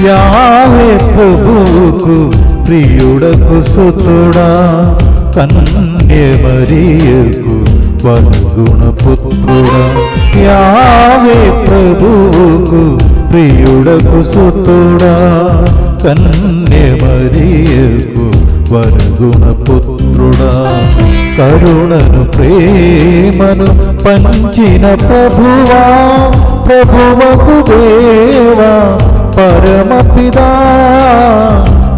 యావే ప్రభువుకు ప్రియుడకు సుతుడా, కన్య మరియకు వరగుణ పుత్రుడా. యావే ప్రభువుకు ప్రియుడకు సుతుడా, కన్య మరియకు వరగుణ పుత్రుడా. కరుణను ప్రేమను పంచిన ప్రభువా, ప్రభువకు దేవా పరమపిదా.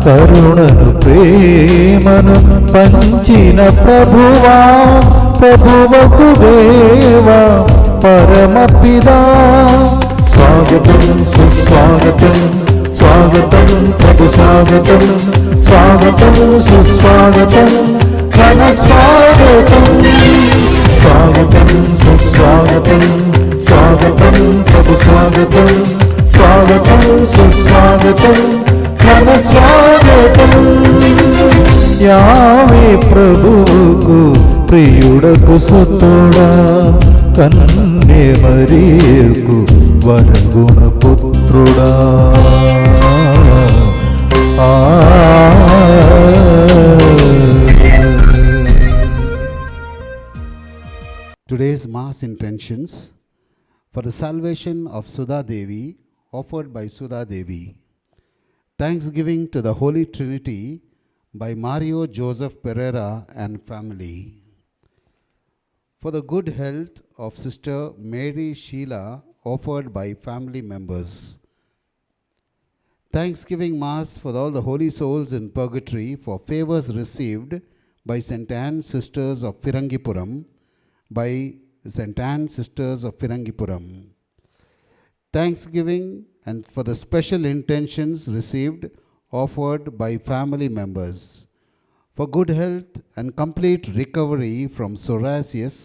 కరుణను ప్రేమను పంచిన ప్రభువా, ప్రభువకు దేవా పరమపిదా. స్వాగతం సుస్వాగతం, స్వాగతం ప్రభు స్వాగతం, స్వాగతం సుస్వాగతం ఘన స్వాగతం. స్వాగతం సుస్వాగతం, స్వాగతం ప్రభు స్వాగతం, స్వాగతం సుస్వాగతం ఘన స్వాగతం. యావే ప్రభువుకు ప్రియుడకు సుతుడా, కన్య మరియకు వరగుణ పుత్రుడా. Today's Mass intentions for the salvation of Sudha Devi, offered by Sudha Devi. Thanksgiving to the Holy Trinity by Mario Joseph Pereira and family. For the good health of Sister Mary Sheila, offered by family members. Thanksgiving Mass for all the holy souls in purgatory for favors received by St. Anne Sisters of Firangipuram, by St. Anne Sisters of Firangipuram. Thanksgiving and for the special intentions received, offered by family members. For good health and complete recovery from psoriasis,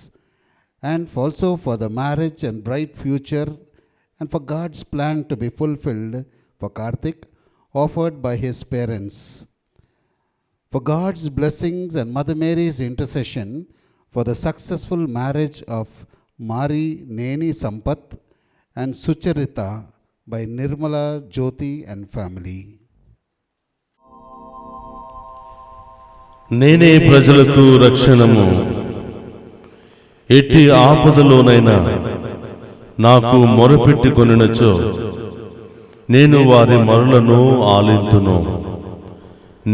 and also for the marriage and bright future, and for God's plan to be fulfilled for Karthik, offered by his parents. For God's blessings and Mother Mary's intercession for the successful marriage of Mari Neni Sampath and Sucharita by Nirmala Jyoti and family. నేనే ప్రజలకు రక్షణము, ఎట్టి ఆపదలోనైనా నాకు మొరపెట్టుకొనినచో నేను వారి మొరలను ఆలింతును.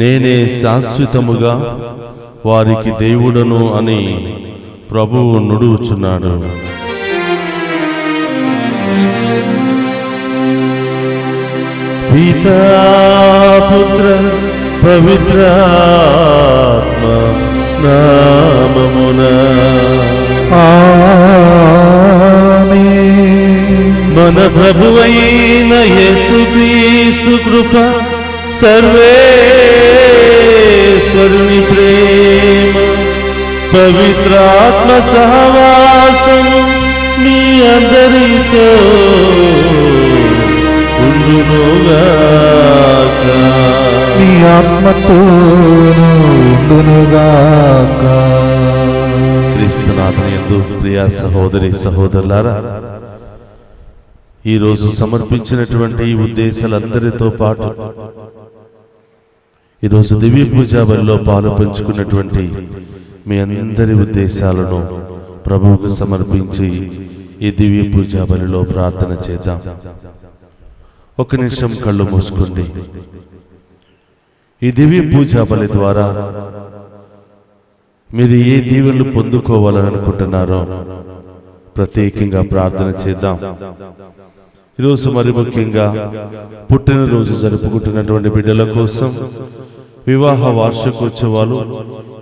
నేనే శాశ్వతముగా వారికి దేవుడను అని ప్రభువు నుడువుచున్నాడు. పితా పుత్ర పవిత్రాత్మ నామమున ఆమేన్. మన ప్రభువైన యేసుక్రీస్తు కృప, సర్వేశ్వరుని ప్రేమ, పవిత్రాత్మ సహవాసము మీ అందరితో ఉండునుగాక. మీ ఆత్మతోను ఉండునుగాక. క్రీస్తునాథుని యందు ప్రియ సహోదరి సహోదరులారా, ఈరోజు సమర్పించినటువంటి ఈ ఉద్దేశాలందరితో పాటు ఈరోజు దివ్య పూజా బలిలో పాలు పంచుకున్నటువంటి మీ అందరి ఉద్దేశాలను ప్రభువుకు సమర్పించి ఈ దివ్య పూజా బలిలో ప్రార్థన చేద్దాం. ఒక నిమిషం కళ్ళు మూసుకోండి. ఈ దివ్య పూజా బలి ద్వారా మీరు ఏ దీవెనలు పొందుకోవాలని అనుకుంటున్నారో ప్రత్యేకంగా ప్రార్థన చేద్దాం. ఈరోజు మరి ముఖ్యంగా పుట్టినరోజు జరుపుకుంటున్నటువంటి బిడ్డల కోసం, వివాహ వార్షికోత్సవాలు,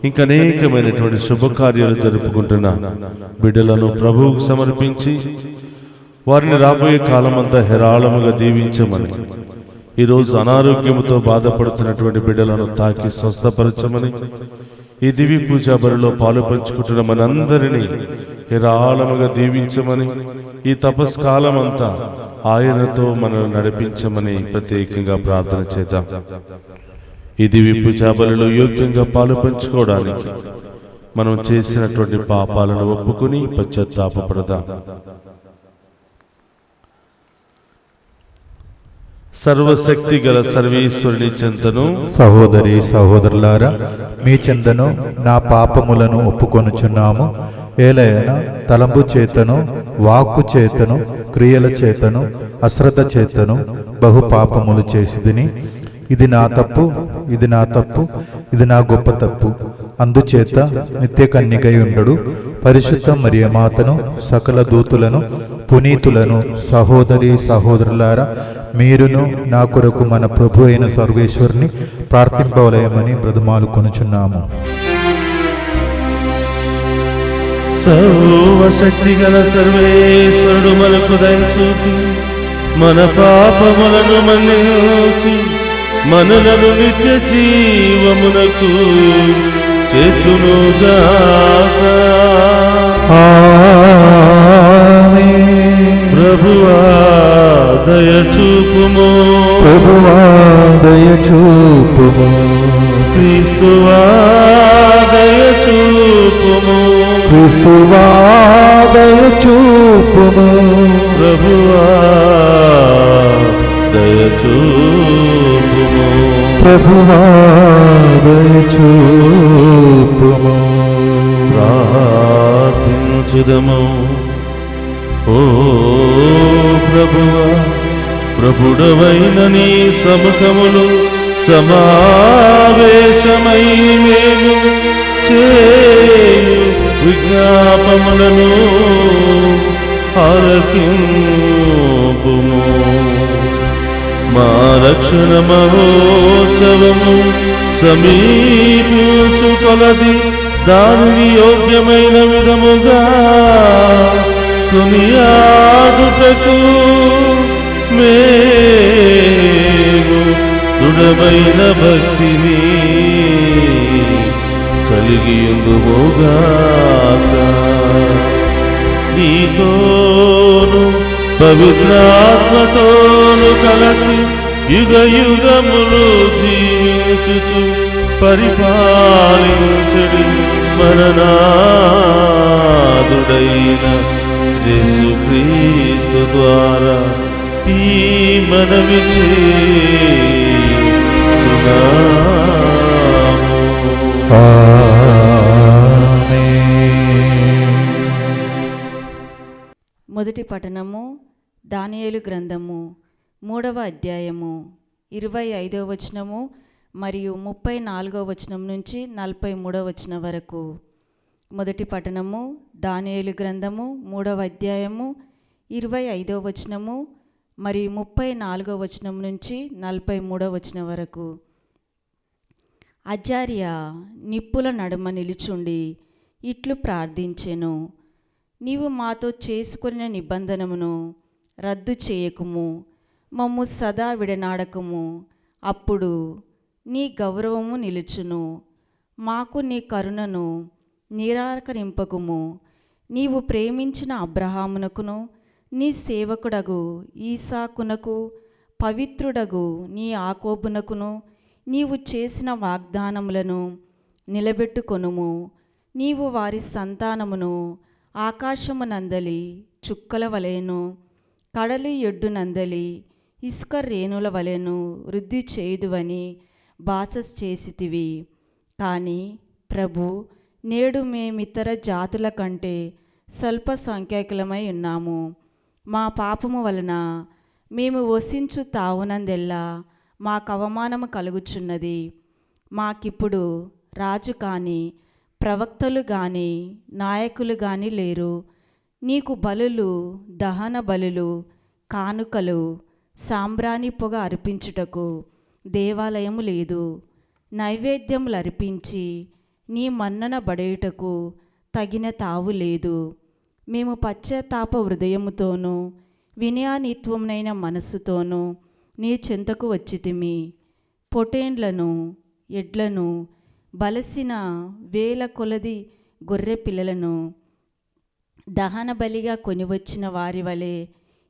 ఇంకా అనేకమైనటువంటి శుభకార్యాలు జరుపుకుంటున్న బిడ్డలను ప్రభువుకు సమర్పించి వారిని రాబోయే కాలమంతా హేరాళముగా దీవించమని, ఈరోజు అనారోగ్యముతో బాధపడుతున్నటువంటి బిడ్డలను తాకి స్వస్థపరచమని, ఈ దివ్య పూజా బలిలో పాలు పంచుకుంటున్న మనందరినీ హేరాళముగా దీవించమని, ఈ తపస్కాలమంతా ఆయనతో మనల్ని నడిపించమని ప్రత్యేకంగా ప్రార్థన చేద్దాం. ఈ దివ్య పూజా బలిలో యోగ్యంగా పాలు పంచుకోవడానికి మనం చేసినటువంటి పాపాలను ఒప్పుకొని పశ్చాత్తాపపడదాం. సర్వశక్తి గల సర్వేశ్వరుని చెంతను సహోదరి సహోదరులారా, మీ చెందను నా పాపములను ఒప్పుకొనుచున్నాము. ఏలయన తలంపు చేతను, వాక్కు చేతను, క్రియల చేతను, అశ్రద్ధ చేతను బహు పాపములు చేసిదిని. ఇది నా తప్పు, ఇది నా తప్పు, ఇది నా గొప్ప తప్పు. అందుచేత నిత్య కన్యకై ఉండడు పరిశుద్ధ మరియమాతను, సకల దూతులను, పునీతులను, సహోదరి సహోదరులారా, మీరును నా కొరకు మన ప్రభు అయిన సర్వేశ్వరుని ప్రార్థింపవలయమని బ్రతిమాలు కొనుచున్నాము. సర్వశక్తి గల సర్వేశ్వరుడు మనకు దయచూపి మన పాపములను మన్నించి మనలను నిత్య జీవమునకు చేర్చునుగాక. ప్రభువా దయచూపుము, ప్రభువా దయచూపుము, క్రీస్తువా దయచూపుము, క్రీస్తువా దయచూపుము, ప్రభువా దయచూపుము. ప్రభువా దయచూపుము. ప్రార్థించుదము. ఓ ప్రభువా, ప్రభుడవైన నీ సముఖములు సమావేశమై మేము చేయు విజ్ఞాపములను ఆలకింపుము. మా రక్షణ మహోత్సవము సమీపించు కొలది దానిని యోగ్యమైన విధముగా కొనియాడుటకు మేము దృఢమైన భక్తిని కలిగియుందుముగాక. నీతోను పవిత్రాత్మతోను కలసి యుగ యుగములు జీవించుచు పరిపాలించడి మననాదుడైన యేసుక్రీస్తు ద్వారా ఈ మనవి చేయుచున్నాము. మొదటి పఠనము దానియేలు గ్రంథము 3వ అధ్యాయము 25వ వచనము మరియు 34వ వచనం నుంచి 43వ వచనం వరకు. మొదటి పఠనము దానియేలు గ్రంథము 3వ అధ్యాయము 25వ వచనము మరియు 34వ వచనం నుంచి 43వ వచనం వరకు. అజార్య నిప్పుల నడుమ నిలుచుండి ఇట్లు ప్రార్థించెను, నీవు మాతో చేసుకున్న నిబంధనమును రద్దు చేయకుము, మమ్ము సదా విడనాడకము. అప్పుడు నీ గౌరవము నిలుచును, మాకు నీ కరుణను నిరాకరింపకుము. నీవు ప్రేమించిన అబ్రహామునకును నీ సేవకుడగు ఈసాకునకు పవిత్రుడగు నీ యాకోబునకును నీవు చేసిన వాగ్దానములను నిలబెట్టుకొనుము. నీవు వారి సంతానమును ఆకాశమునందలి చుక్కల వలెను, కడలి ఎడ్డునందలి ఇసుక రేణుల వలెను వృద్ధి చేయుదువని భాష చేసితివి. కానీ ప్రభు, నేడు మేమితర జాతుల కంటే స్వల్ప సంఖ్యాకులమై ఉన్నాము. మా పాపము వలన మేము వసించు తావునందెల్లా మాకు అవమానము కలుగుచున్నది. మాకిప్పుడు రాజు కానీ ప్రవక్తలు కానీ నాయకులు కానీ లేరు. నీకు బలులు, దహన బలులు, కానుకలు, సాంబ్రాణి పొగ అర్పించుటకు దేవాలయము లేదు. నైవేద్యములు అర్పించి నీ మన్నన బడేయుటకు తగిన తావు లేదు. మేము పశ్చాత్తాప హృదయముతోనూ వినయానిత్వమునైన మనస్సుతోనూ నీ చెంతకు వచ్చితిమి. పొటేండ్లను, ఎడ్లను, బలసిన వేల కొలది గొర్రె పిల్లలను దహన బలిగా కొనివచ్చిన వారి వలె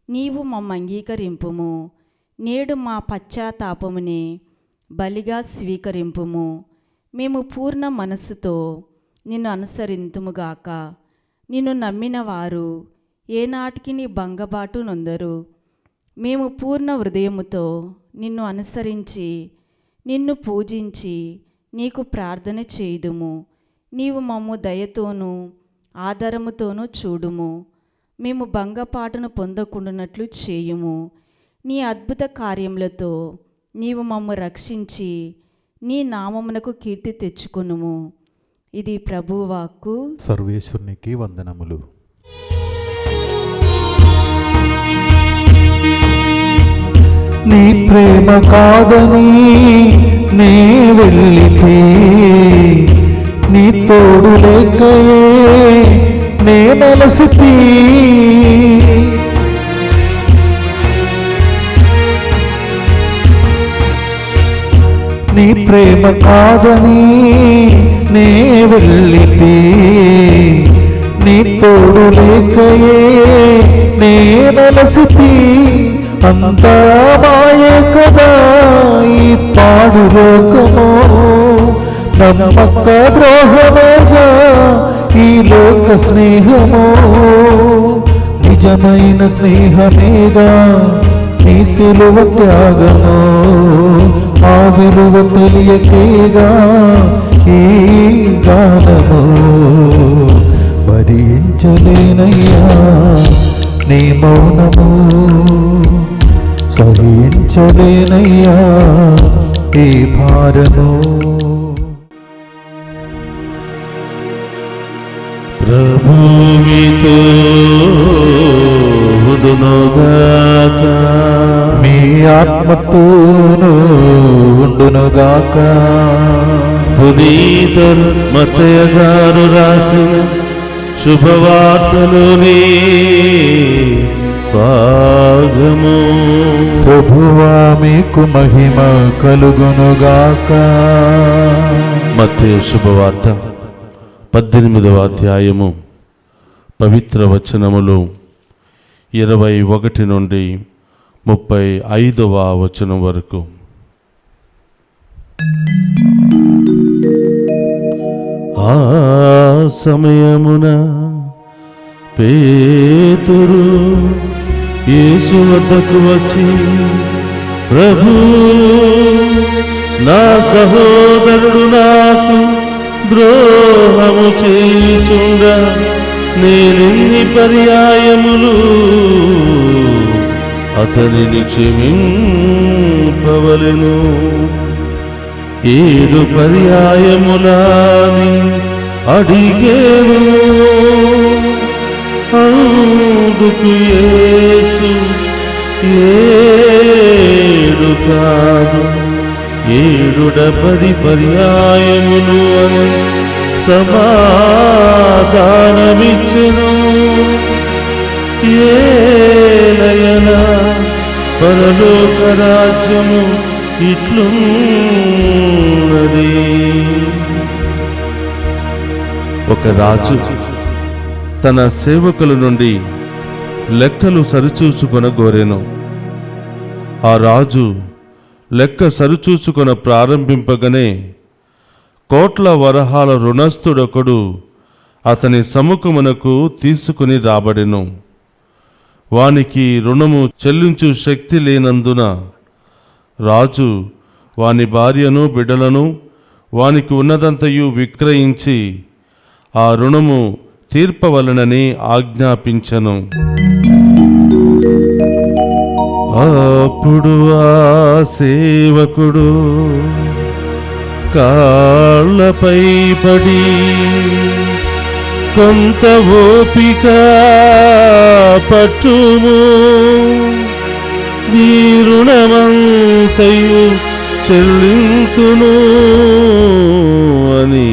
నీవు మమ్మ అంగీకరింపుము. నేడు మా పశ్చాత్తాపమునే బలిగా స్వీకరింపుము. మేము పూర్ణ మనస్సుతో నిన్ను అనుసరింతుముగాక. నిన్ను నమ్మిన వారు ఏనాటికి నీ భంగబాటు నొందరు. మేము పూర్ణ హృదయముతో నిన్ను అనుసరించి నిన్ను పూజించి నీకు ప్రార్థన చేయుదుము. నీవు మమ్ము దయతోనూ ఆధారముతోనూ చూడుము. మేము భంగపాటును పొందకుండానట్లు చేయుము. నీ అద్భుత కార్యములతో నీవు మమ్ము రక్షించి నీ నామమునకు కీర్తి తెచ్చుకొనుము. ఇది ప్రభువు వాక్కు. సర్వేశ్వరునికి వందనములు. నీ ప్రేమ కాదని నే వెళ్ళితే, నీ తోడు లేకయే నే నలసితి. నీ ప్రేమ కాదని నే వెళ్ళితే, నీ తోడు లేకయే నే నలసితి. అంతా మాయే కదా ఈ పాడు లోకము, నమ్మక ద్రోహమేగా ఈ లోక స్నేహము. నిజమైన స్నేహమేగా నీ సిలువ త్యాగము, ఆ విలువ తెలియకేగా ఈ గానము. భరించలేనయ్యా నీ మౌనము, సహించలేనయ్యా ఈ భారము. ప్రభువితో ఉండునుగాక, మీ ఆత్మతోనూ ఉండునుగాక. పునీత మత్తయి గారు రాసిన శుభవార్తలోని భాగము. ప్రభువా మీకు మహిమ కలుగునుగాక. మత్తయి శుభవార్త 18వ అధ్యాయము పవిత్ర వచనములు 21 నుండి 35వ వచనం వరకు. ఆ సమయమున పేతురు యేసు వద్దకు వచ్చి, ప్రభూ, నా సహోదరుడు నాకు ద్రోహము చేయుచుండ నేనెన్ని పర్యాయములు అతనిని క్షమింపవలెను? 7 పర్యాయములని అడిగేను. అందుకు యేసు 7 కాదు 70 పర్యాయములు అని సమాధానమిచ్చెను. ఏలయనా పరలోక రాజ్యము ఇట్లున్నది. ఒక రాజు తన సేవకుల నుండి లెక్కలు సరిచూచుకొనగోరెను. ఆ రాజు లెక్క సరిచూచుకొన ప్రారంభింపగానే కోట్ల వరహాల రుణస్థుడొకడు అతని సముఖమునకు తీసుకుని రాబడెను. వానికి రుణము చెల్లించు శక్తి లేనందున రాజు వాని భార్యను బిడ్డలను వానికి ఉన్నదంతయు విక్రయించి ఆ రుణము తీర్పవలనని ఆజ్ఞాపించెను. అప్పుడు ఆ సేవకుడు కాళ్ళపై పడి, కొంత ఓపిక పట్టుము, నీ రుణమంతయు చెల్లింతును అని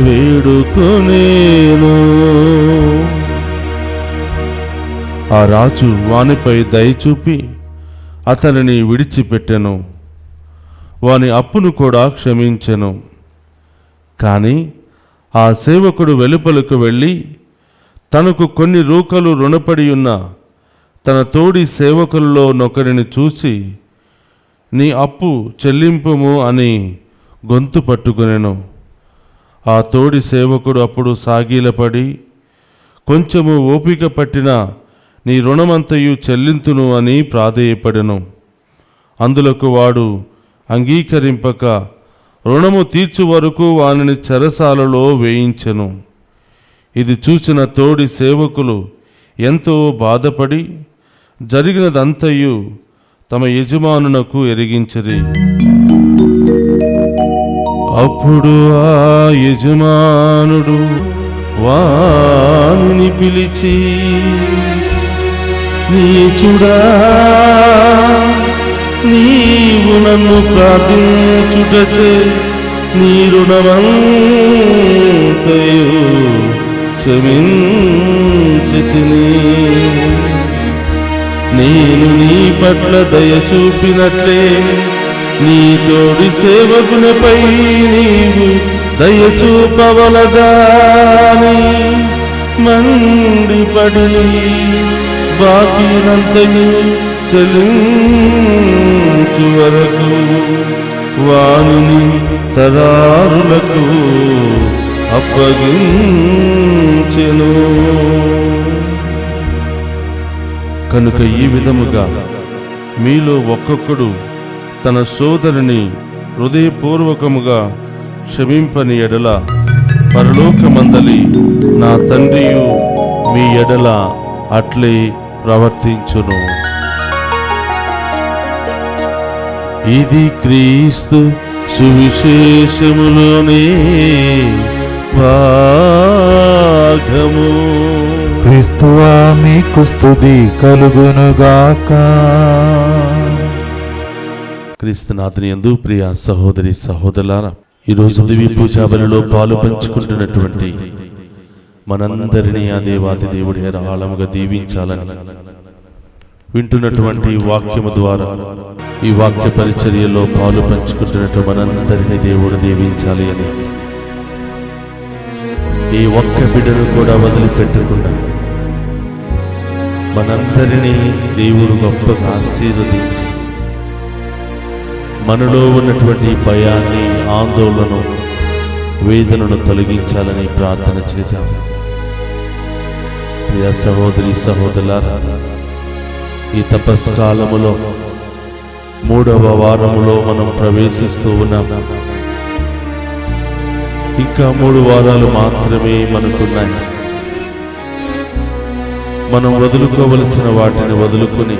వేడుకొనేను. ఆ రాజు వానిపై దయచూపి అతనిని విడిచిపెట్టెను. వాని అప్పును కూడా క్షమించెను. కానీ ఆ సేవకుడు వెలుపలకు వెళ్ళి తనకు కొన్ని రూకలు రుణపడి ఉన్న తన తోడి సేవకులలో నొకరిని చూసి, నీ అప్పు చెల్లింపుము అని గొంతు పట్టుకొనెను. ఆ తోడి సేవకుడు అప్పుడు సాగిలపడి, కొంచెము ఓపిక పట్టిన నీ రుణమంతయు చెల్లింతును అని ప్రాధేయపడెను. అందులకు వాడు అంగీకరింపక రుణము తీర్చు వరకు వానిని చెరసాలలో వేయించెను. ఇది చూసిన తోడి సేవకులు ఎంతో బాధపడి జరిగినదంతయు తమ యజమానునకు ఎరిగించిరి. అప్పుడు ఆ యజమానుడు వానిని పిలిచి, నీచుడా, నీవు నన్ను ప్రార్థించుటచే నీ రుణమంతయు క్షమించితిని. నేను నీ పట్ల దయ చూపినట్లే నీ తోడి సేవకునిపై నీవు దయ చూపవలదాని మండిపడి బాకీనంతయు చెల్లించు వరకు వానిని తరారులకు అప్పగించెను. కనుక ఈ విధముగా మీలో ఒక్కొక్కడు తన సోదరుని హృదయపూర్వకముగా క్షమింపని ఎడల పరలోకమందలి నా తండ్రియు మీ ఎడల అట్లే ప్రవర్తించును. ఇది క్రీస్తు సువిశేషములోనే భాగము. క్రీస్తువా మీకు స్తుతి కలుగునుగాక. క్రీస్తునాథుని యందు ప్రియ సహోదరి సహోదరులారా, ఈరోజు దివ్య పూజా బలిలో పాలు పంచుకుంటున్నటువంటి మనందరినీ ఆ దేవాది దేవుడు హేరాళముగా దీవించాలని, వింటున్నటువంటి వాక్యము ద్వారా ఈ వాక్య పరిచర్యలో పాలు పంచుకుంటున్నట్టు మనందరినీ దేవుడు దీవించాలి అని, ఈ ఒక్క బిడ్డను కూడా వదిలిపెట్టకుండా మనందరినీ దేవుడు గొప్పగా ఆశీర్వదించి మనలో ఉన్నటువంటి భయాన్ని, ఆందోళన, వేదనను తొలగించాలని ప్రార్థన చేద్దాం. ప్రియ సహోదరి సహోదరులారా, ఈ తపస్కాలములో 3వ వారములో మనం ప్రవేశిస్తూ ఉన్నాం. ఇంకా 3 వారాలు మాత్రమే మనకున్నాయి. మనం వదులుకోవలసిన వాటిని వదులుకొని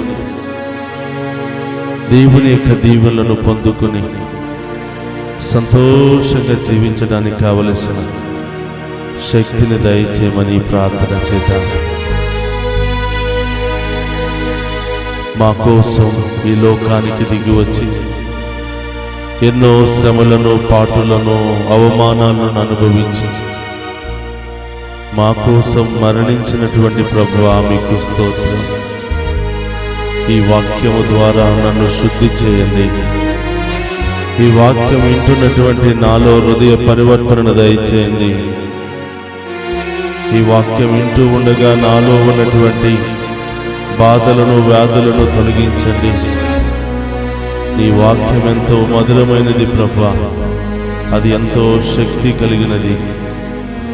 దేవుని యొక్క దీవెనలను పొందుకొని సంతోషంగా జీవించడానికి కావలసిన శక్తిని దయచేయమని ప్రార్థన చేద్దాం. మా కోసం ఈ లోకానికి దిగి వచ్చి ఎన్నో శ్రమలను, పాటులను, అవమానాలను అనుభవించి మా కోసం మరణించినటువంటి ప్రభువా మీకు స్తోత్రం. ఈ వాక్యము ద్వారా నన్ను శుద్ధి చేయండి. ఈ వాక్యం వింటున్నటువంటి నాలో హృదయ పరివర్తనను దయచేయండి. ఈ వాక్యం వింటూ ఉండగా నాలో ఉన్నటువంటి బాధలను, వ్యాధులను తొలగించండి. నీ వాక్యం ఎంతో మధురమైనది ప్రభువా, అది ఎంతో శక్తి కలిగినది.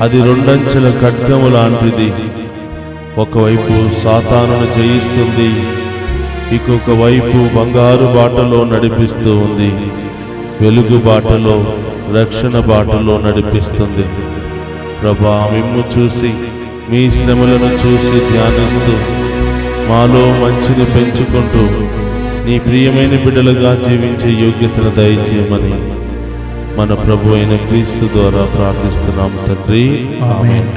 అది 2 అంచెల ఖడ్గము లాంటిది. ఒకవైపు సాతానును జయిస్తుంది, ఇంకొక వైపు బంగారు బాటలో నడిపిస్తూ ఉంది. వెలుగు బాటలో, రక్షణ బాటలో నడిపిస్తుంది. ప్రభువా, మిమ్ము చూసి, మీ శ్రమలను చూసి ధ్యానిస్తూ మాలో మంచిని పెంచుకుంటూ నీ ప్రియమైన బిడ్డలుగా జీవించే యోగ్యతను దయచేయమని మన ప్రభు అయిన క్రీస్తు ద్వారా ప్రార్థిస్తున్నాం తండ్రి, ఆమేన్.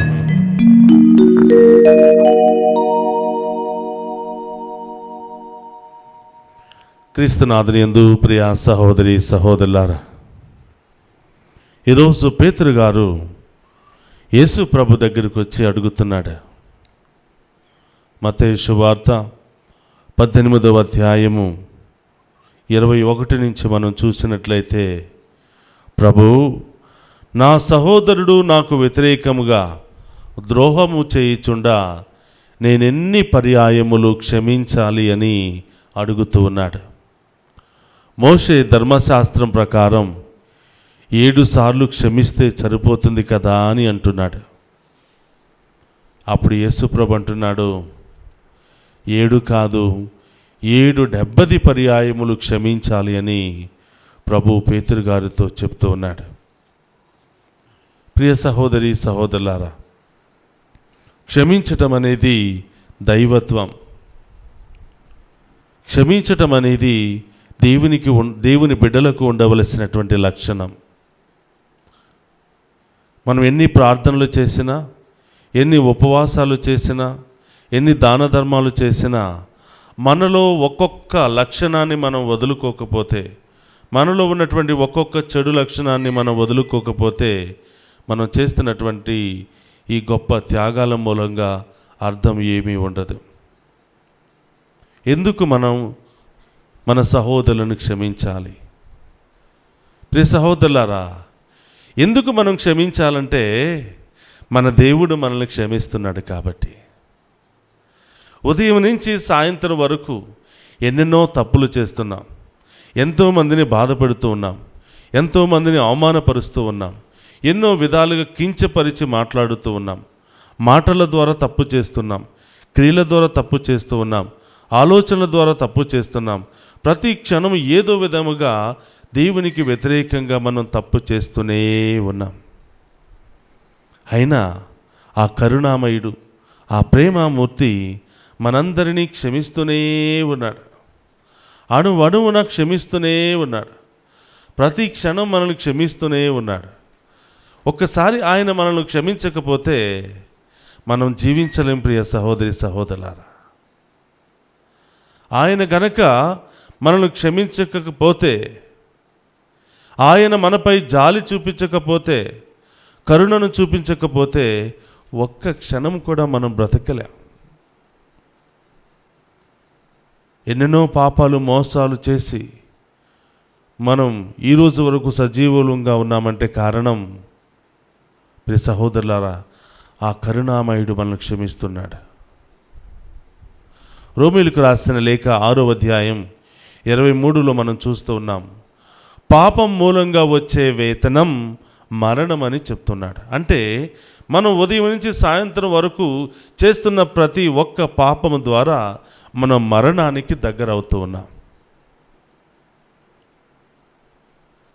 క్రీస్తునాథుని యందు ప్రియ సహోదరి సహోదరులారా, ఈరోజు పేతురు గారు యేసు ప్రభు దగ్గరికి వచ్చి అడుగుతున్నాడు. మత్తయి సువార్త 18వ అధ్యాయము 21 నుంచి మనం చూసినట్లయితే, ప్రభు, నా సహోదరుడు నాకు వ్యతిరేకముగా ద్రోహము చేయుచుండా నేనెన్ని పర్యాయములు క్షమించాలి అని అడుగుతూ ఉన్నాడు. మోషే ధర్మశాస్త్రం ప్రకారం 7 సార్లు క్షమిస్తే సరిపోతుంది కదా అని అంటున్నాడు. అప్పుడు యేసుప్రభు అంటున్నాడు, 7 కాదు 70 పర్యాయములు క్షమించాలి అని ప్రభు పేతురు గారితో చెప్తూ ఉన్నాడు. ప్రియ సహోదరి సహోదరులారా, క్షమించటం అనేది దైవత్వం. క్షమించటం అనేది దేవుని బిడ్డలకు ఉండవలసినటువంటి లక్షణం. మనం ఎన్ని ప్రార్థనలు చేసినా, ఎన్ని ఉపవాసాలు చేసినా, ఎన్ని దాన ధర్మాలు చేసినా మనలో ఒక్కొక్క లక్షణాన్ని మనం వదులుకోకపోతే, మనలో ఉన్నటువంటి ఒక్కొక్క చెడు లక్షణాన్ని మనం వదులుకోకపోతే మనం చేస్తున్నటువంటి ఈ గొప్ప త్యాగాల మూలంగా అర్థం ఏమీ ఉండదు. ఎందుకు మనం మన సహోదరులను క్షమించాలి? ప్రియ సహోదరులారా, ఎందుకు మనం క్షమించాలంటే మన దేవుడు మనల్ని క్షమిస్తున్నాడు కాబట్టి. ఉదయం నుంచి సాయంత్రం వరకు ఎన్నెన్నో తప్పులు చేస్తున్నాం, ఎంతోమందిని బాధపెడుతూ ఉన్నాం, ఎంతోమందిని అవమానపరుస్తూ ఉన్నాం, ఎన్నో విధాలుగా కించపరిచి మాట్లాడుతూ ఉన్నాం, మాటల ద్వారా తప్పు చేస్తున్నాం, క్రియల ద్వారా తప్పు చేస్తూ ఉన్నాం, ఆలోచనల ద్వారా తప్పు చేస్తున్నాం. ప్రతి క్షణం ఏదో విధముగా దేవునికి వ్యతిరేకంగా మనం తప్పు చేస్తూనే ఉన్నాం. అయినా ఆ కరుణామయుడు, ఆ ప్రేమామూర్తి మనందరినీ క్షమిస్తూనే ఉన్నాడు. అణువణువున క్షమిస్తూనే ఉన్నాడు. ప్రతి క్షణం మనల్ని క్షమిస్తూనే ఉన్నాడు. ఒక్కసారి ఆయన మనల్ని క్షమించకపోతే మనం జీవించలేం. ప్రియ సహోదరి సహోదరులారా, ఆయన గనక మనల్ని క్షమించకపోతే, ఆయన మనపై జాలి చూపించకపోతే, కరుణను చూపించకపోతే ఒక్క క్షణం కూడా మనం బ్రతకలేం. ఎన్నెన్నో పాపాలు మోసాలు చేసి మనం ఈరోజు వరకు సజీవులంగా ఉన్నామంటే కారణం, ప్రియ సహోదరులారా, ఆ కరుణామయుడు మనల్ని క్షమిస్తున్నాడు. రోమీయులకు రాసిన లేఖ 6వ అధ్యాయం 23లో మనం చూస్తూ ఉన్నాం. పాపం మూలంగా వచ్చే వేతనం మరణం అని చెప్తున్నాడు. అంటే మనం ఉదయం నుంచి సాయంత్రం వరకు చేస్తున్న ప్రతి ఒక్క పాపము ద్వారా మనం మరణానికి దగ్గర అవుతూ ఉన్నాం.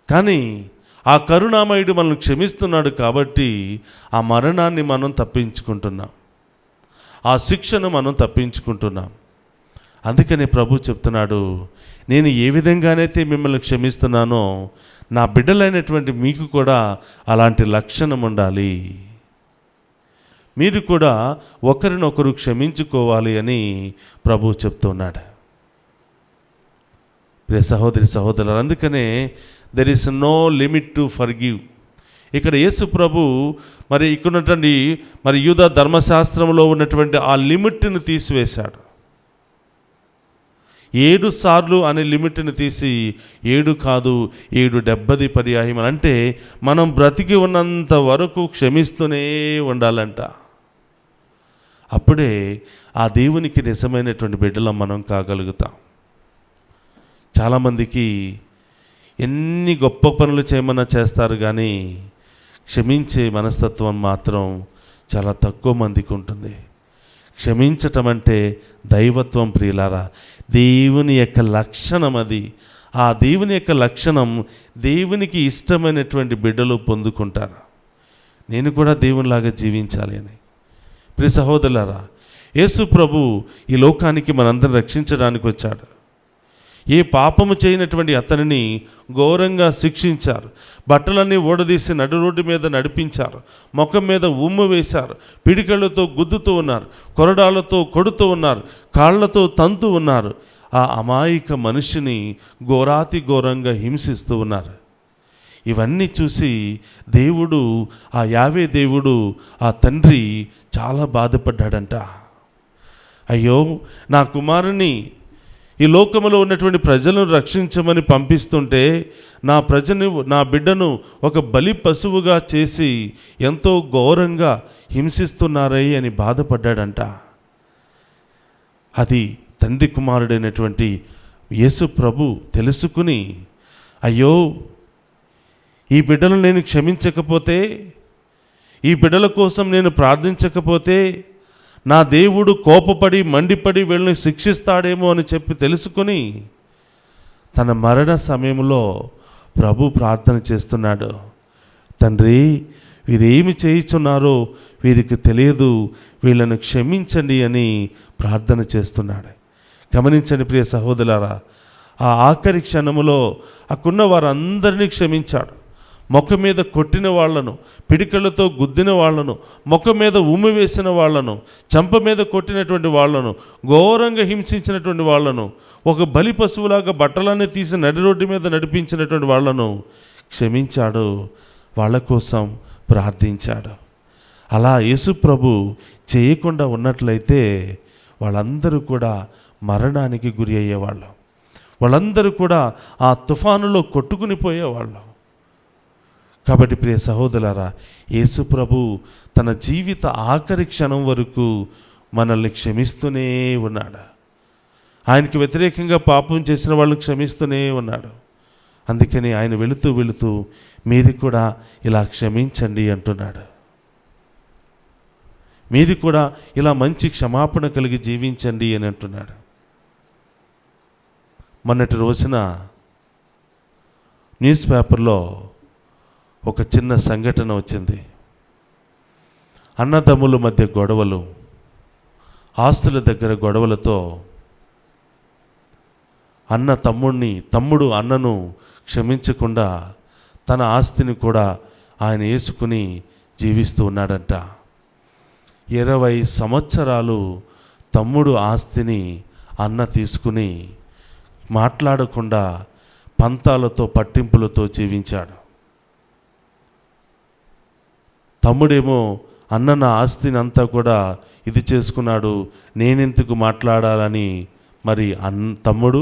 కానీ ఆ కరుణామయుడు మనల్ని క్షమిస్తున్నాడు కాబట్టి ఆ మరణాన్ని మనం తప్పించుకుంటున్నాం, ఆ శిక్షను మనం తప్పించుకుంటున్నాం. అందుకని ప్రభు చెప్తున్నాడు, నేను ఏ విధంగానైతే మిమ్మల్ని క్షమిస్తున్నానో నా బిడ్డలైనటువంటి మీకు కూడా అలాంటి లక్షణం ఉండాలి. మీరు కూడా ఒకరినొకరు క్షమించుకోవాలి అని ప్రభు చెప్తున్నాడు. ప్రియ సహోదరి సహోదరులు, అందుకనే there is no limit to forgive. ఇక్కడ యేసు ప్రభు మరి ఇక్కడ ఉన్నటువంటి మరి యూదా ధర్మశాస్త్రంలో ఉన్నటువంటి ఆ లిమిట్ని తీసివేశాడు. 7 సార్లు అనే లిమిట్ని తీసి 7 కాదు 70 పర్యాయం, అంటే మనం బ్రతికి ఉన్నంత వరకు క్షమిస్తూనే ఉండాలంట. అప్పుడే ఆ దేవునికి నిజమైనటువంటి బిడ్డలం మనం కాగలుగుతాం. చాలామందికి ఎన్ని గొప్ప పనులు చేయమన్నా చేస్తారు, కానీ క్షమించే మనస్తత్వం మాత్రం చాలా తక్కువ మందికి ఉంటుంది. క్షమించటం అంటే దైవత్వం ప్రియులారా, దేవుని యొక్క లక్షణం అది. ఆ దేవుని యొక్క లక్షణం దేవునికి ఇష్టమైనటువంటి బిడ్డలు పొందుకుంటారు. నేను కూడా దేవునిలాగా జీవించాలి అని. ప్రియ సహోదరులారా, యేసు ప్రభు ఈ లోకానికి మనందరం రక్షించడానికి వచ్చాడు. ఏ పాపము చేయనటువంటి అతనిని ఘోరంగా శిక్షించారు. బట్టలన్నీ ఓడదీసి నడు రోడ్డు మీద నడిపించారు. ముఖం మీద ఉమ్ము వేశారు. పిడికళ్ళతో గుద్దుతూ ఉన్నారు. కొరడాలతో కొడుతూ ఉన్నారు. కాళ్లతో తంతు ఉన్నారు. ఆ అమాయక మనిషిని ఘోరాతి ఘోరంగా హింసిస్తూ ఉన్నారు. ఇవన్నీ చూసి దేవుడు, ఆ యావే దేవుడు, ఆ తండ్రి చాలా బాధపడ్డాడంట. అయ్యో, నా కుమారుని ఈ లోకములో ఉన్నటువంటి ప్రజలను రక్షించమని పంపిస్తుంటే నా బిడ్డను ఒక బలి పశువుగా చేసి ఎంతో ఘోరంగా హింసిస్తున్నారై అని బాధపడ్డాడంట. అది తండ్రి కుమారుడైనటువంటి యేసు ప్రభు తెలుసుకుని, అయ్యో, ఈ బిడ్డలను నేను క్షమించకపోతే, ఈ బిడ్డల కోసం నేను ప్రార్థించకపోతే నా దేవుడు కోపపడి మండిపడి వీళ్ళని శిక్షిస్తాడేమో అని చెప్పి తెలుసుకొని తన మరణ సమయంలో ప్రభు ప్రార్థన చేస్తున్నాడు. తండ్రి, వీరేమి చేయుచున్నారో వీరికి తెలియదు, వీళ్ళను క్షమించండి అని ప్రార్థన చేస్తున్నాడు. గమనించండి ప్రియ సహోదరులారా, ఆ ఆఖరి క్షణములో అక్కడున్న వారందరినీ క్షమించాడు. ముఖం మీద కొట్టిన వాళ్లను, పిడికలతో గుద్దిన వాళ్లను, ముఖం మీద ఉమ్మి వేసిన వాళ్లను, చెంప మీద కొట్టినటువంటి వాళ్లను, ఘోరంగా హింసించినటువంటి వాళ్లను, ఒక బలి పశువులాగా బట్టలన్నీ తీసి నడి రోడ్డు మీద నడిపించినటువంటి వాళ్లను క్షమించాడు. వాళ్ళ కోసం ప్రార్థించాడు. అలా యేసు ప్రభు చేయకుండా ఉన్నట్లయితే వాళ్ళందరూ కూడా మరణానికి గురి అయ్యేవాళ్ళు. వాళ్ళందరూ కూడా ఆ తుఫానులో కొట్టుకుని పోయేవాళ్ళు. కాబట్టి ప్రియ సహోదరులారా, యేసు ప్రభు తన జీవిత ఆఖరి క్షణం వరకు మనల్ని క్షమిస్తూనే ఉన్నాడు. ఆయనకి వ్యతిరేకంగా పాపం చేసిన వాళ్ళని క్షమిస్తూనే ఉన్నాడు. అందుకని ఆయన వెళుతూ వెళుతూ మీరు కూడా ఇలా క్షమించండి అంటున్నాడు. మీరు కూడా ఇలా మంచి క్షమాపణ కలిగి జీవించండి అని అంటున్నాడు. మొన్నటి రోజున న్యూస్ పేపర్లో ఒక చిన్న సంఘటన వచ్చింది. అన్నదమ్ముల మధ్య గొడవలు, ఆస్తుల దగ్గర గొడవలతో తమ్ముడు అన్నను క్షమించకుండా తన ఆస్తిని కూడా ఆయన వేసుకుని జీవిస్తూ ఉన్నాడంట. 20 సంవత్సరాలు తమ్ముడు ఆస్తిని అన్న తీసుకుని మాట్లాడకుండా పంతాలతో పట్టింపులతో జీవించాడు. తమ్ముడేమో అన్న నా ఆస్తిని అంతా కూడా ఇది చేసుకున్నాడు, నేనెందుకు మాట్లాడాలని మరి తమ్ముడు,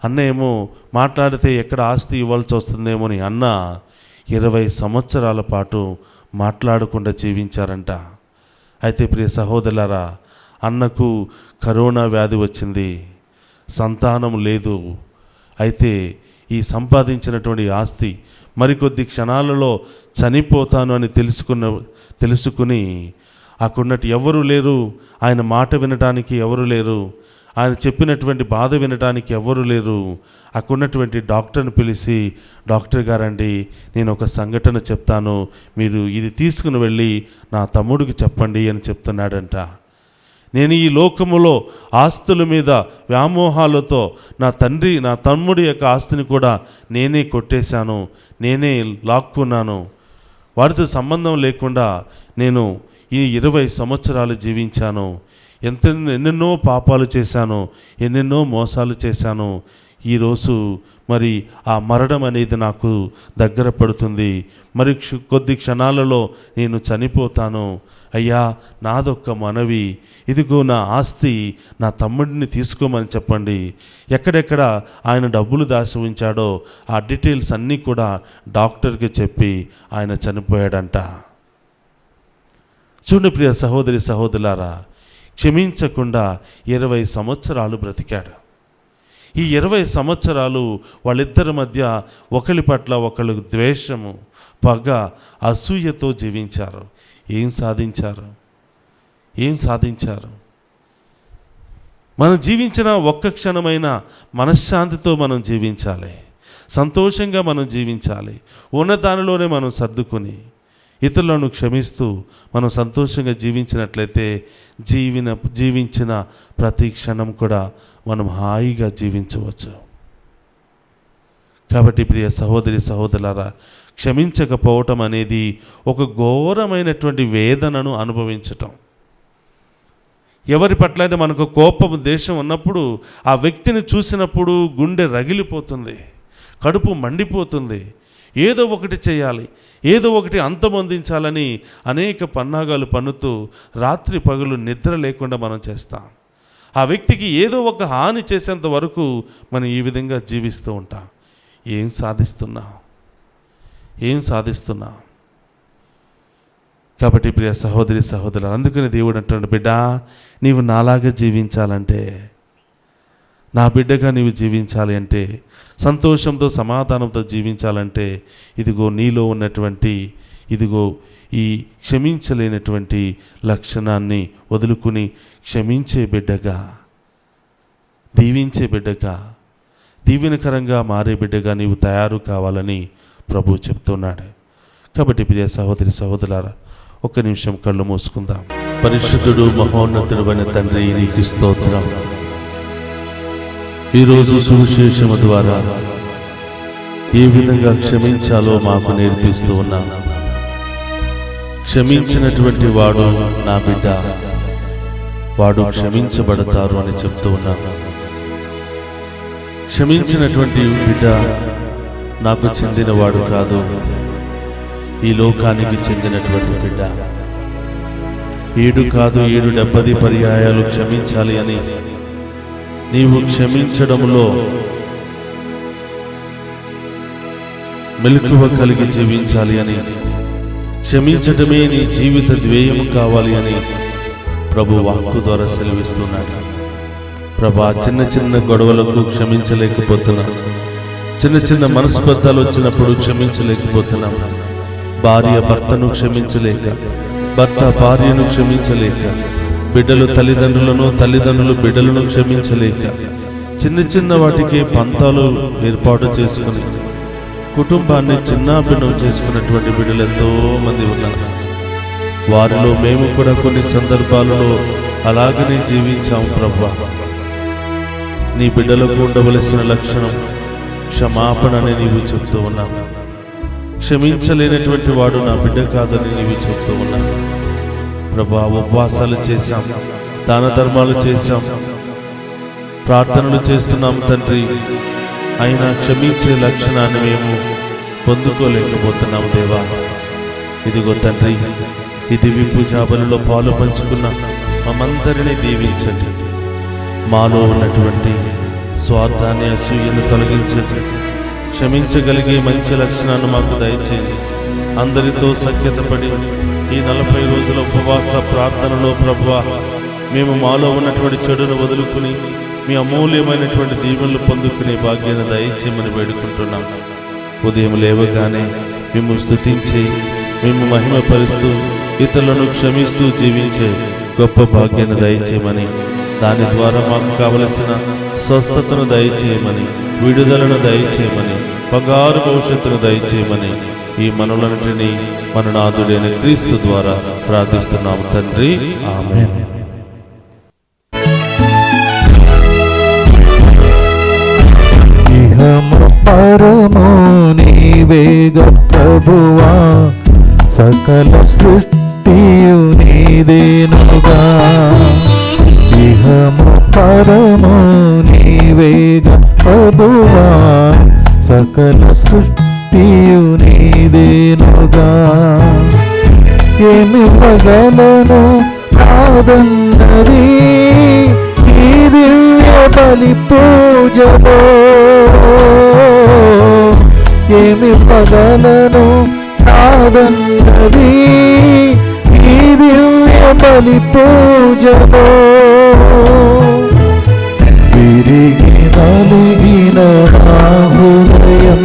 అన్న ఏమో మాట్లాడితే ఎక్కడ ఆస్తి ఇవ్వాల్సి వస్తుందేమో అని అన్న 20 సంవత్సరాల పాటు మాట్లాడకుండా జీవించారంట. అయితే ప్రియ సహోదరులారా, అన్నకు కరోనా వ్యాధి వచ్చింది, సంతానం లేదు. అయితే ఈ సంపాదించినటువంటి ఆస్తి మరికొద్ది క్షణాలలో చనిపోతాను అని తెలుసుకుని అక్కడున్నట్టు ఎవరు లేరు, ఆయన మాట వినటానికి ఎవరు లేరు, ఆయన చెప్పినటువంటి బాధ వినటానికి ఎవరు లేరు. అక్కడున్నటువంటి డాక్టర్ని పిలిచి, డాక్టర్ గారండి, నేను ఒక సంఘటన చెప్తాను, మీరు ఇది తీసుకుని వెళ్ళి నా తమ్ముడికి చెప్పండి అని చెప్తున్నాడంట. నేను ఈ లోకములో ఆస్తుల మీద వ్యామోహాలతో నా తమ్ముడి యొక్క ఆస్తిని కూడా నేనే కొట్టేశాను, నేనే లాక్కున్నాను. వారితో లేకుండా నేను ఈ 20 సంవత్సరాలు జీవించాను. ఎన్నెన్నో పాపాలు చేశాను, ఎన్నెన్నో మోసాలు చేశాను. ఈరోజు మరి ఆ మరణం అనేది నాకు దగ్గర పడుతుంది. మరి కొద్ది క్షణాలలో నేను చనిపోతాను. అయ్యా, నాదొక్క మనవి, ఇదిగో నా ఆస్తి నా తమ్ముడిని తీసుకోమని చెప్పండి. ఎక్కడెక్కడ ఆయన డబ్బులు దాచి ఉంచాడో ఆ డీటెయిల్స్ అన్నీ కూడా డాక్టర్కి చెప్పి ఆయన చనిపోయాడంట. చూడండి ప్రియ సహోదరులారా, క్షమించకుండా 20 సంవత్సరాలు బ్రతికాడు. ఈ 20 సంవత్సరాలు వాళ్ళిద్దరి మధ్య ఒకరి పట్ల ఒకళ్ళు ద్వేషము, పగ, అసూయతో జీవించారు. ఏం సాధించారు? మనం జీవించిన ఒక్క క్షణమైన మనశ్శాంతితో మనం జీవించాలి, సంతోషంగా మనం జీవించాలి. ఉన్న దానిలోనే మనం సర్దుకొని ఇతరులను క్షమిస్తూ మనం సంతోషంగా జీవించినట్లయితే జీవించిన ప్రతి క్షణం కూడా మనం హాయిగా జీవించవచ్చు. కాబట్టి ప్రియ సహోదరులారా, క్షమించకపోవటం అనేది ఒక ఘోరమైనటువంటి వేదనను అనుభవించటం. ఎవరి పట్లయితే మనకు కోపం, దేశం ఉన్నప్పుడు ఆ వ్యక్తిని చూసినప్పుడు గుండె రగిలిపోతుంది, కడుపు మండిపోతుంది. ఏదో ఒకటి చేయాలి, ఏదో ఒకటి అంతమొందించాలని అనేక పన్నాగాలు పన్నుతూ రాత్రి పగలు నిద్ర లేకుండా మనం చేస్తాం. ఆ వ్యక్తికి ఏదో ఒక హాని చేసేంత వరకు మనం ఈ విధంగా జీవిస్తూ ఉంటాం. ఏం సాధిస్తున్నాం? కాబట్టి ప్రియ సహోదరులు, అందుకని దేవుడు అంటున్నాడు, బిడ్డ, నీవు నాలాగా జీవించాలంటే, నా బిడ్డగా నీవు జీవించాలి అంటే, సంతోషంతో సమాధానంతో జీవించాలంటే, ఇదిగో నీలో ఉన్నటువంటి ఈ క్షమించలేనటువంటి లక్షణాన్ని వదులుకుని క్షమించే బిడ్డగా, దీవించే బిడ్డగా, దీవెనకరంగా మారే బిడ్డగా నీవు తయారు కావాలని ప్రభు చెప్తున్నాడు. కాబట్టి ప్రియ సహోదరి సహోదరులారా, ఒక్క నిమిషం కళ్ళు మూసుకుందాం. పరిశుద్ధుడు మహోన్నతుడు అయిన తండ్రి, నీకు స్తోత్రం. ఈరోజు సువిశేషము ద్వారా ఏ విధంగా క్షమించాలో మాకు నేర్పిస్తూ ఉన్నాం. క్షమించినటువంటి వాడు నా బిడ్డ, వాడు క్షమించబడతారు అని చెప్తూ ఉన్నాను. క్షమించినటువంటి బిడ్డ నాకు చెందినవాడు కాదు, ఈ లోకానికి చెందినటువంటి బిడ్డ. 7 కాదు 70 పర్యాయాలు క్షమించాలి అని, నీవు క్షమించడంలో మెలకువ కలిగి జీవించాలి అని, క్షమించటమే నీ జీవిత ధ్యేయం కావాలి అని ప్రభు వాక్కు ద్వారా సెలవిస్తున్నాడు. ప్రభా, చిన్న చిన్న గొడవలకు క్షమించలేకపోతున్నాం, చిన్న చిన్న మనస్పర్ధలు వచ్చినప్పుడు క్షమించలేకపోతున్నాం. భార్య భర్తను క్షమించలేక, భర్త భార్యను క్షమించలేక, బిడ్డలు తల్లిదండ్రులను, తల్లిదండ్రులు బిడ్డలను క్షమించలేక, చిన్న చిన్న వాటికి పంతాలు ఏర్పాటు చేసుకుని కుటుంబాన్ని చిన్నాభిన్నం చేసుకున్నటువంటి బిడ్డలు ఎంతో మంది ఉన్నారు. వారిలో మేము కూడా కొన్ని సందర్భాలలో అలాగనే జీవించాం. ప్రభువా, నీ బిడ్డలకు ఉండవలసిన లక్షణం క్షమాపణ అని నీవు చెప్తూ ఉన్నావు. క్షమించలేనటువంటి వాడు నా బిడ్డ కాదని నీవు చెప్తూ ఉన్నావు. ప్రభా, ఉపవాసాలు చేశాం, దాన ధర్మాలు చేశాం, ప్రార్థనలు చేస్తున్నాం తండ్రి, అయినా క్షమించే లక్షణాన్ని మేము పొందుకోలేకపోతున్నాం దేవా. ఇదిగో తండ్రి, ఈ దివ్య పూజా బలిలో పాలు పంచుకున్న మమ్మందరినీ దీవించండి. మాలో ఉన్నటువంటి స్వార్థాన్ని, అసూయను తొలగించండి. క్షమించగలిగే మంచి లక్షణాన్ని మాకు దయచేయండి. అందరితో సఖ్యత పడి ఈ 40 రోజుల ఉపవాస ప్రార్థనలో ప్రభువా, మేము మాలో ఉన్నటువంటి చెడును వదులుకుని మీ అమూల్యమైనటువంటి దీవెనలు పొందుకునే భాగ్యాన్ని దయచేయమని వేడుకుంటున్నాం. ఉదయం లేవగానే మేము స్తుతించే, మేము మహిమపరుస్తూ, ఇతరులను క్షమిస్తూ జీవించే గొప్ప భాగ్యాన్ని దయచేయమని, దాని ద్వారా మాకు కావలసిన స్వస్థతను దయచేయమని, విడుదలను దయచేయమని, బంగారు భవిష్యత్తును దయచేయమని ఈ మనవులన్నిటినీ మన నాథుడైన క్రీస్తు ద్వారా ప్రార్థిస్తున్నాము తండ్రి, ఆమేన్. ఇహము పరము నీవేగ ప్రభువా, సకల సృష్టియు నీదేనుగా. ఇహము పరము నీవేగ ప్రభువా, సకల సృష్టియు నీదేనుగా. ఏమివ్వగలను కాదన్నది ఈ దివ్య బలి పూజలో, ఏమివ్వగలను కాదన్నది ఈ దివ్య బలి పూజలో. విరిగి నలిగిన నా హృదయం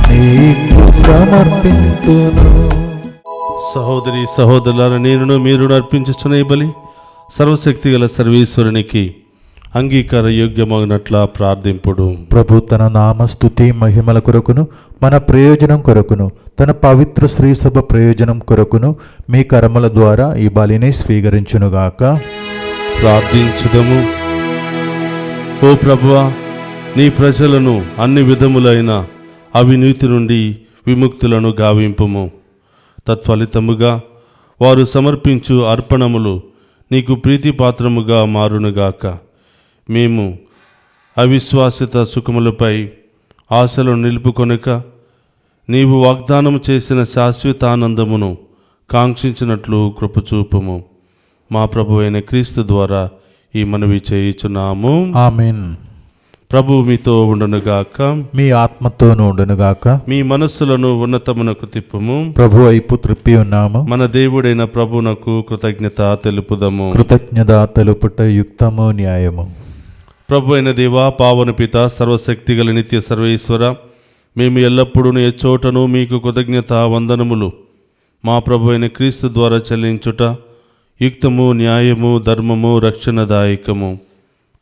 నీకు సమర్పింతును. సహోదరి సహోదరులారా, నేనును మీరు అర్పించుచున్న ఈ బలి సర్వశక్తి గల సర్వేశ్వరునికి అంగీకార యోగ్యమగినట్లా ప్రార్థింపుడు. ప్రభు తన నామ స్తుతి మహిమల కొరకును, మన ప్రయోజనం కొరకును, తన పవిత్ర శ్రీసభ ప్రయోజనం కొరకును మీ కర్మల ద్వారా ఈ బలిని స్వీకరించునుగాక. ప్రార్థించుదము. ఓ ప్రభువా, నీ ప్రజలను అన్ని విధములైన అవినీతి నుండి విముక్తులను గావింపుము. తత్ఫలితముగా వారు సమర్పించు అర్పణములు నీకు ప్రీతిపాత్రముగా మారునుగాక. మేము అవిశ్వాసిత సుఖములపై ఆశలను నిలుపుకొనక నీవు వాగ్దానము చేసిన శాశ్వతానందమును కాంక్షించినట్లు కృపచూపుము. మా ప్రభు అయిన క్రీస్తు ద్వారా ఈ మనవి చేయుచున్నాము, ఆమేన్. ప్రభు మీతో ఉండునుగాక, మీ ఆత్మతోనూ ఉండునుగాక. మీ మనస్సులను ఉన్నతమునకు తిప్పుము. ప్రభు వైపు త్రిప్పి ఉన్నాము. మన దేవుడైన ప్రభునకు కృతజ్ఞత తెలుపుదము. కృతజ్ఞత తెలుపుట యుక్తము, న్యాయము. ప్రభు అయిన దేవా, పావన పిత, సర్వశక్తిగల నిత్య సర్వేశ్వర, మేము ఎల్లప్పుడూ ఏ చోటను మీకు కృతజ్ఞత వందనములు మా ప్రభు అయిన క్రీస్తు ద్వారా చెల్లించుట యుక్తము, న్యాయము, ధర్మము, రక్షణదాయకము.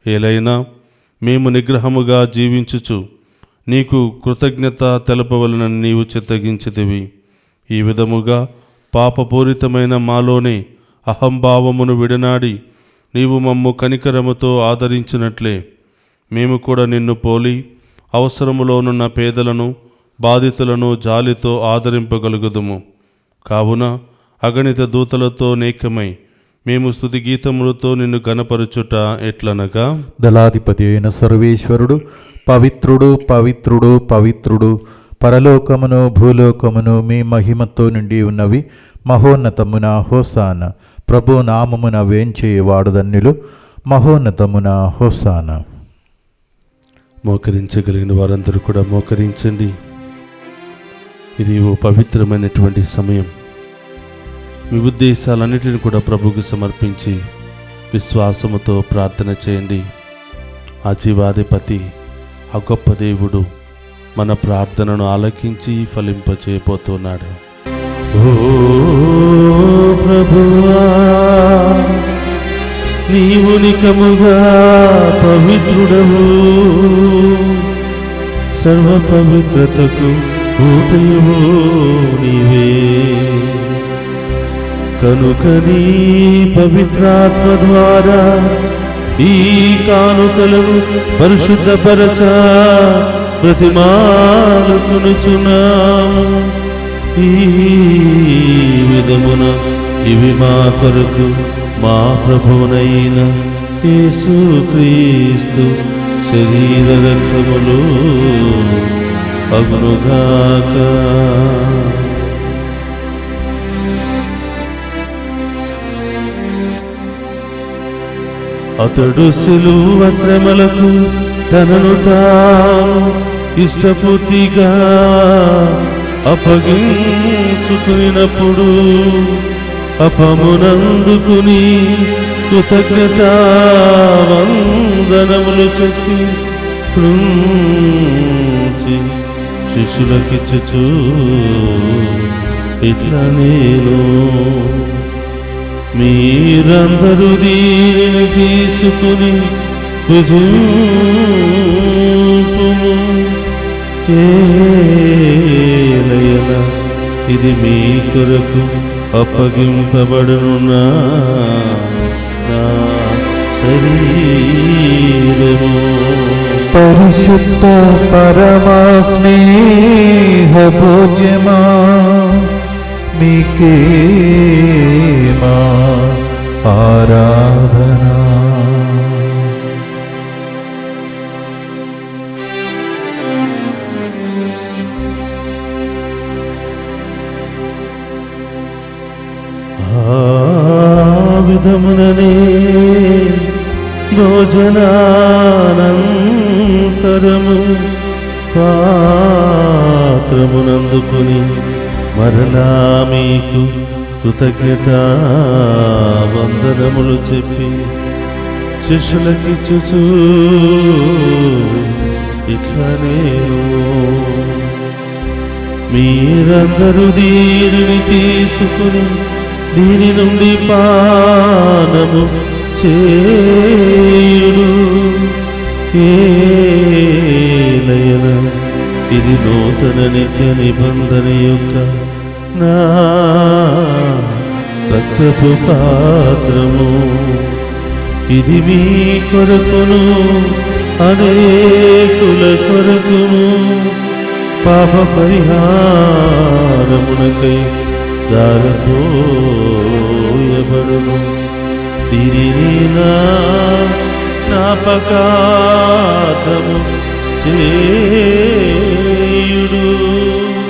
ఏలైనా మేము నిగ్రహముగా జీవించుచు నీకు కృతజ్ఞత తెలపవలనని నీవు చిత్తగించితివి. ఈ విధముగా పాపపూరితమైన మాలోని అహంభావమును విడనాడి నీవు మమ్ము కనికరముతో ఆదరించినట్లే మేము కూడా నిన్ను పోలి అవసరములోనున్న పేదలను, బాధితులను జాలితో ఆదరింపగలుగుదుము. కావున అగణిత దూతలతో నేకమై మేము స్తుతి గీతములతో నిన్ను గణపరచుట ఎట్లనగా, దళాధిపతి అయిన సర్వేశ్వరుడు పవిత్రుడు, పవిత్రుడు, పవిత్రుడు, పరలోకమును భూలోకమును మీ మహిమతో నిండి ఉన్నవి. మహోన్నతమున హోసాన. ప్రభు నామమున వేంచేవాడు ధన్యులు. మహోన్నతమున హోసాన. మోకరించగలిగిన వారందరూ కూడా మోకరించండి. ఇది ఓ పవిత్రమైనటువంటి సమయం. మీ ఉద్దేశాలన్నిటిని కూడా ప్రభువుకు సమర్పించి విశ్వాసముతో ప్రార్థన చేయండి. ఆ జీవాధిపతి, ఆ గొప్ప దేవుడు మన ప్రార్థనను ఆలకించి ఫలింపచేయబోతున్నాడు. ఓ ప్రభువా, నీవు నికముగా పవిత్రుడవు, సర్వ పవిత్రతకు ఊటయువు నీవే. కనుక నీ పవిత్రాత్మ ద్వారా ఈ కానుకలను పరిశుద్ధపరచ ప్రతిమాలుకొనుచున్నాము. ఈ విధమున ఇవి మా కొరకు మా ప్రభువునైన యేసుక్రీస్తు శరీర రక్తములు అగునుగాక. అతడు సిలువ శ్రమలకు తనను తాను ఇష్టపూర్తిగా అప్పగించుకున్నప్పుడు అపమునందుకుని కృతజ్ఞతా వందనములు చెప్పి త్రుంచి శిష్యులకిచ్చుచు ఇట్లా నేను, మీరందరూ దీనిని తీసుకుని భుజింపుము. ఏలయనా ఇది మీ కొరకు అప్పగింపబడునున్న నా శరీరము. పరిశుద్ధ పరమా స్నేహ భోజ్యమా మీకే మా ఆరాధన. ఆ విధముననే భోజనానంతరము పాత్రమునందుకుని మరలా మీకు కృతజ్ఞతా వందనములు చెప్పి శిష్యులకిచ్చుచు ఇట్లా నేను, మీరందరూ దీనిని తీసుకుని దీని నుండి పానము చేయుడు. ఏలయన ఇది నూతన నిత్య నిబంధన యొక్క నా రక్తపు పాత్రము. ఇది మీ కొరకును అనేకుల కొరకును పాప పరిహారమునకై దారపోయబడును. దీనిని నా జ్ఞాపకార్థము చేయుడు.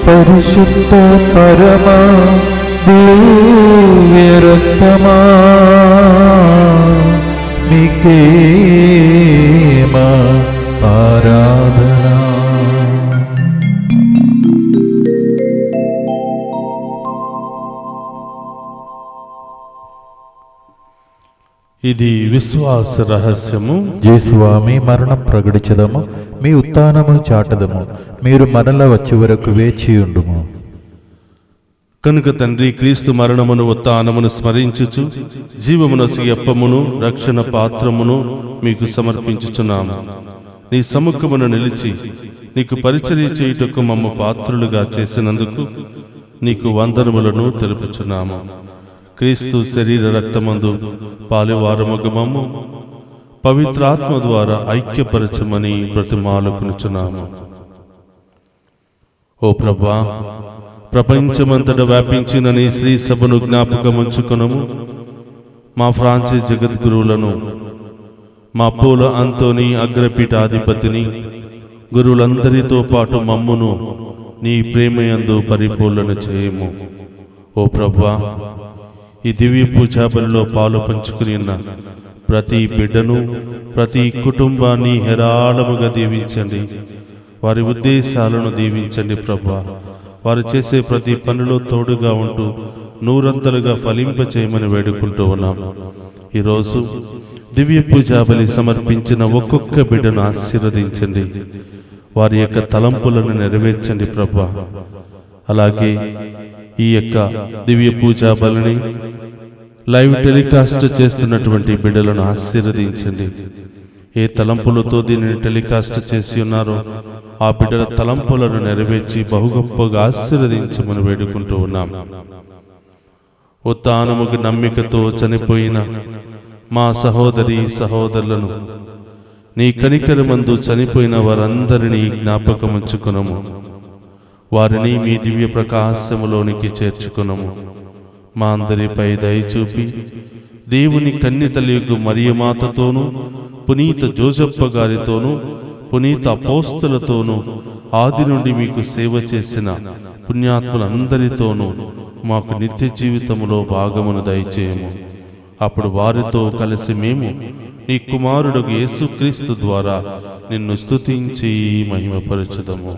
పరిశుద్ధ పరమా దివ్య రక్తమా మీకే మా ఆరాధన. ఇది విశ్వాస రహస్యము. యేసువా, మీ మరణం ప్రకటించదము, మీ ఉత్థానము చాటదము. మీరు మరల వచ్చే వరకు వేచియుండుము. కనుక తండ్రి, క్రీస్తు మరణమును ఉత్థానమును స్మరించుచు జీవమునసు అప్పమును రక్షణ పాత్రమును మీకు సమర్పించుచున్నాము. నీ సముఖమును నిలిచి నీకు పరిచర్య చేయుటకు మమ్మ పాత్రులుగా చేసినందుకు నీకు వందనములను తెలుపుచున్నాము. క్రీస్తు శరీర రక్తమందు పాలువారమగు మమ్ము పవిత్రాత్మ ద్వారా ఐక్యపరచమని బ్రతిమాలుకొనుచున్నాము. ఓ ప్రభువా, ప్రపంచమంతటా వ్యాపించిన నీ శ్రీ సభను జ్ఞాపకముంచుకొనుము. మా ఫ్రాన్సిస్ జగద్గురువులను, మా పూల అంతోని అగ్రపీఠాధిపతిని, గురువులందరితో పాటు మమ్మును నీ ప్రేమయందు పరిపూర్ణ చేయము. ఓ ప్రభువా, ఈ దివ్య పూజా బలిలో పాలు పంచుకుని ఉన్న ప్రతి బిడ్డను, ప్రతి కుటుంబాన్ని హేరాళముగా దీవించండి. వారి ఉద్దేశాలను దీవించండి ప్రభువా. వారు చేసే ప్రతి పనిలో తోడుగా ఉంటూ నూరంతలుగా ఫలింపచేయమని వేడుకుంటూ ఉన్నాం. ఈరోజు దివ్య పూజా బలి సమర్పించిన ఒక్కొక్క బిడ్డను ఆశీర్వదించండి. వారి యొక్క తలంపులను నెరవేర్చండి ప్రభువా. అలాగే ఈ యొక్క దివ్య పూజా బలిని లైవ్ టెలికాస్ట్ చేస్తున్నటువంటి బిడ్డలను ఆశీర్వదించండి. ఏ తలంపులతో దీనిని టెలికాస్ట్ చేసి ఉన్నారో ఆ బిడ్డల తలంపులను నెరవేర్చి బహుగొప్పగా ఆశీర్వదించమని వేడుకుంటూ ఉన్నాం. ఉత్థానముకు నమ్మికతో చనిపోయిన మా సహోదరి సహోదరులను, నీ కనికరమందు చనిపోయిన వారందరినీ జ్ఞాపకముంచుకునము. వారిని మీ దివ్య ప్రకాశములోనికి చేర్చుకునము. మా అందరిపై దయచూపి దేవుని కన్యతల్లియగు మరియమాతతోనూ, పునీత జోజప్ప గారితోనూ, పునీత అపోస్తులతోనూ, ఆది నుండి మీకు సేవ చేసిన పుణ్యాత్ములందరితోనూ మాకు నిత్య జీవితములో భాగమును దయచేయము. అప్పుడు వారితో కలిసి మేము నీ కుమారుడు యేసుక్రీస్తు ద్వారా నిన్ను స్తుతించి మహిమపరచుదము.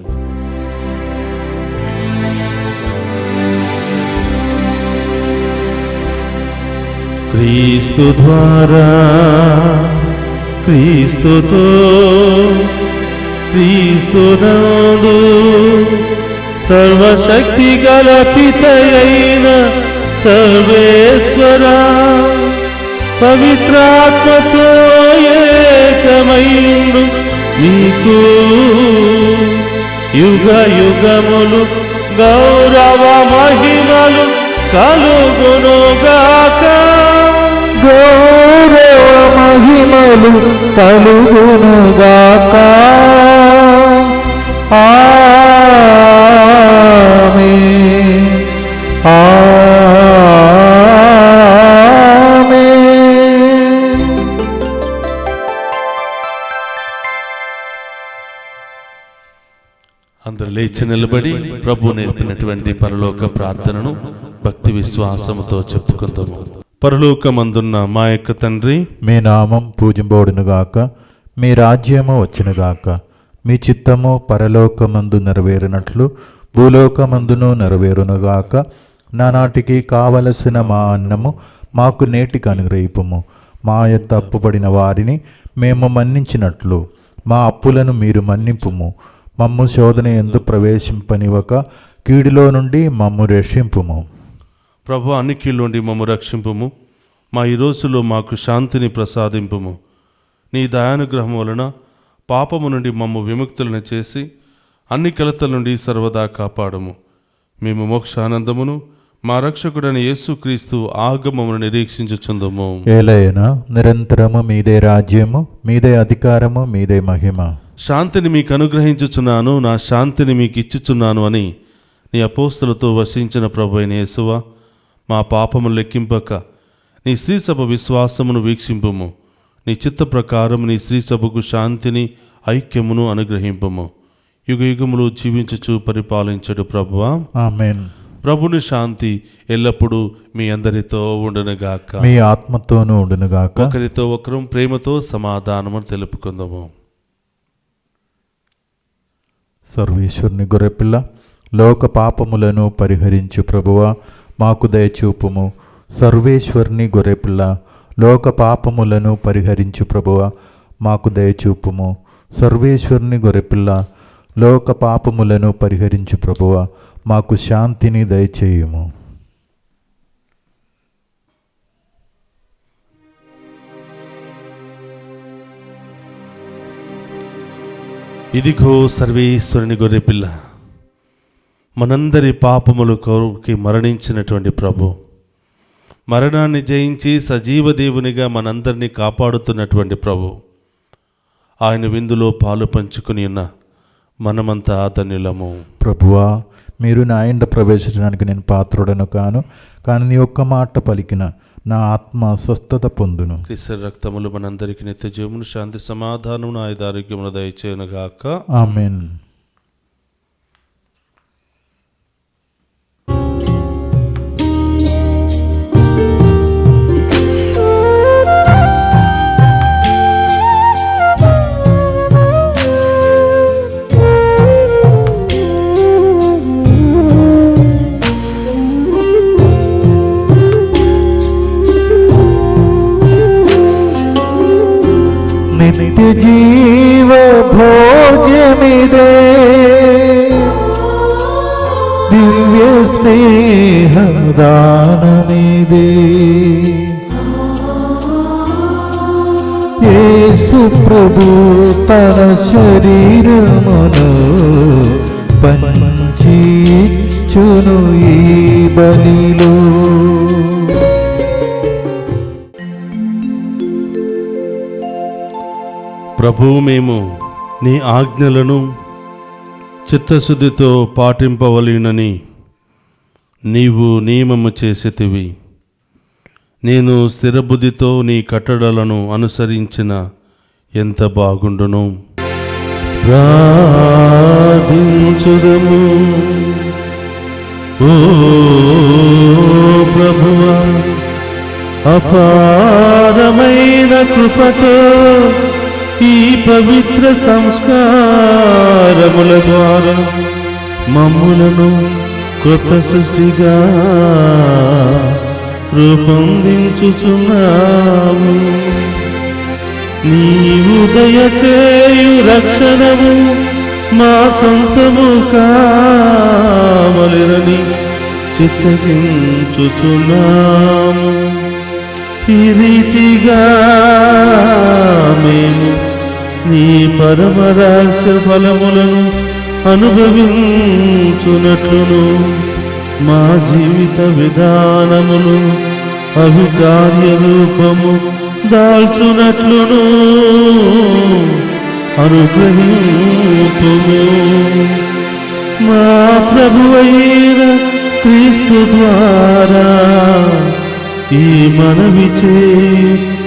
క్రీస్తు ద్వారా, క్రీస్తుతో, క్రీస్తునందు సర్వశక్తి గల పితయైన సర్వేశ్వర పవిత్రాత్మతో ఏకమైండు మీకు యుగ యుగములు గౌరవ మహిమలు కలుగునుగాక. గౌరవ మహిమలు కలుగునుగాక. ఆమేన్. ఆమేన్. అందరూ లేచి నిలబడి ప్రభు నేర్పినటువంటి పరలోక ప్రార్థనను భక్తి విశ్వాసముతో చెప్పుకుందాము. పరలోకమందున్న మా యొక్క తండ్రి, మీ నామం పూజింపబడునుగాక. మీ రాజ్యము వచ్చునుగాక. మీ చిత్తము పరలోకమందు నెరవేరినట్లు భూలోకమందును నెరవేరునుగాక. నానాటికి కావలసిన మా అన్నము మాకు నేటికి అనుగ్రహింపుము. మా యొక్క అప్పుబడిన వారిని మేము మన్నించినట్లు మా అప్పులను మీరు మన్నింపుము. మమ్ము శోధన యందు ప్రవేశింపనివ్వక కీడులో నుండి మమ్ము రక్షింపుము. ప్రభు, అన్ని కీళ్ళుండి మమ్ము రక్షింపుము. మా ఈ రోజులో మాకు శాంతిని ప్రసాదింపుము. నీ దయానుగ్రహం వలన పాపము నుండి మమ్ము విముక్తులను చేసి అన్ని కలతల నుండి సర్వదా కాపాడము. మేము మోక్షానందమును మా రక్షకుడైన యేసుక్రీస్తు ఆగమమును నిరీక్షించుచుందము. ఏలైనా నిరంతరము మీదే రాజ్యము, మీదే అధికారము, మీదే మహిమ. శాంతిని మీకు అనుగ్రహించుచున్నాను, నా శాంతిని మీకు ఇచ్చుచున్నాను అని నీ అపోస్తలతో వసించిన ప్రభు అయిన యేసువా, మా పాపము లెక్కింపక నీ శ్రీసభ విశ్వాసమును వీక్షింపుము. నీ చిత్త ప్రకారం నీ శ్రీసభకు శాంతిని ఐక్యమును అనుగ్రహింపుము. యుగ యుగములు జీవించుచు పరిపాలించడు ప్రభువా. ఆమేన్. ప్రభుని శాంతి ఎల్లప్పుడూ మీ అందరితో ఉండునుగాక. మీ ఆత్మతోనూ ఉండునుగాక. ఒకరితో ఒకరు ప్రేమతో సమాధానము తెలుపుకుందాము. సర్వేశ్వరుని గొర్రెపిల్ల, లోక పాపములను పరిహరించు ప్రభువా, మాకు దయచూపుము. సర్వేశ్వరుని గొర్రెపిల్ల, లోక పాపములను పరిహరించు ప్రభువా, మాకు దయచూపుము. సర్వేశ్వరుని గొర్రెపిల్ల, లోక పాపములను పరిహరించు ప్రభువా, మాకు శాంతిని దయచేయుము. ఇదిగో సర్వేశ్వరుని గొర్రెపిల్ల, మనందరి పాపముల కొరకి మరణించినటువంటి ప్రభు, మరణాన్ని జయించి సజీవ దేవునిగా మనందరినీ కాపాడుతున్నటువంటి ప్రభు, ఆయన విందులో పాలు పంచుకుని ఉన్న మనమంతా ధన్యులము. ప్రభువా, మీరు నా ఇంట ప్రవేశించడానికి నేను పాత్రుడను కాను, కానీ నీ ఒక్క మాట పలికిన నా ఆత్మ స్వస్థత పొందును. క్రీస్తు రక్తములు మనందరికి నిత్య జీవమును, శాంతి సమాధానమును, ఆయుధారోగ్యమును దయచేయునుగాక. ఆమేన్. నిత్య జీవ భోజ్యమిదే, దివ్య స్నేహ దానమిదే. యేసు ప్రభు తన శరీరమును పంచి ఇచ్చును ఈ బలిలో. ప్రభువు, మేము నీ ఆజ్ఞలను చిత్తశుద్ధితో పాటింపవలెనని నీవు నియమము చేసితివి. నేను స్థిరబుద్ధితో నీ కట్టడలను అనుసరించిన ఎంత బాగుండును. ప్రార్థించుదము. ఓ ప్రభువా, అపారమైన కృపతో ఈ పవిత్ర సంస్కారముల ద్వారా మమ్ములను కొత్త సృష్టిగా రూపొందించుచున్నావు. నీవు దయచేయు రక్షణము మా సొంతము కావలెనని చిత్తగించుచున్నాము. ఈ రీతిగా మేము నీ పరమరహస్య ఫలములను అనుభవించునట్లును మా జీవిత విధానములు అవి కార్యరూపము దాల్చునట్లును అనుగ్రహింతుము. మా ప్రభువైన క్రీస్తు ద్వారా ఈ మనవి చేయుచున్నాము.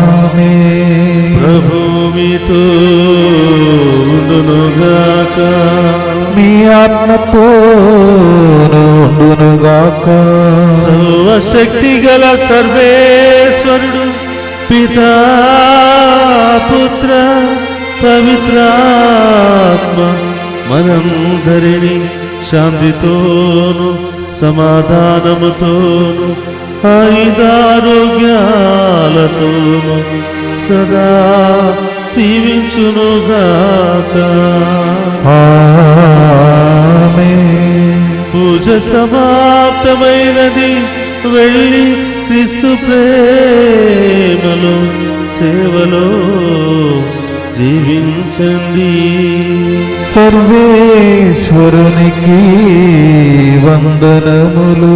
ఆమేన్. ప్రభు మీతో ఉండునుగాక. మీ ఆత్మతోను ఉండునుగాక. సర్వశక్తి గల సర్వేశ్వరుడు పితా పుత్ర పవిత్రాత్మ మనందరినీ శాంతితోను సమాధానముతోను ఆయుధారోగ్యాలతోను సదా దీవించునుగాక. ఆమేన్. పూజ సమాప్తమైనది. వెళ్ళి క్రీస్తు ప్రేమలో సేవలో జీవించండి. సర్వేశ్వరునికి వందనములు.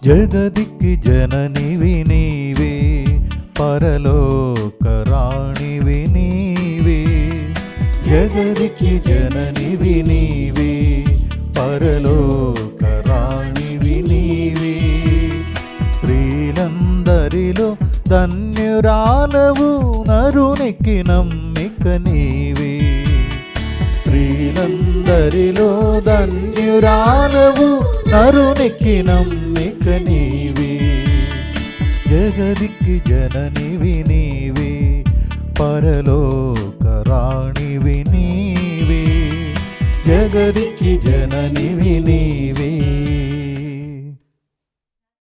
జగదికి జననివి నీవే, పరలోక రాణివి నీవే. జగదికి జననివి నీవే, పరలోక రాణివి నీవే. స్త్రీలందరిలో ధన్యురాలవు, నరునికి నమ్మిక నీవే. స్త్రీలందరిలో ధన్యురాలవు, నరునికి నమ్మిక నీవే. జగదికి జననివి నీవే, పరలోక రాణివి నీవే. జగదికి జననివి నీవే.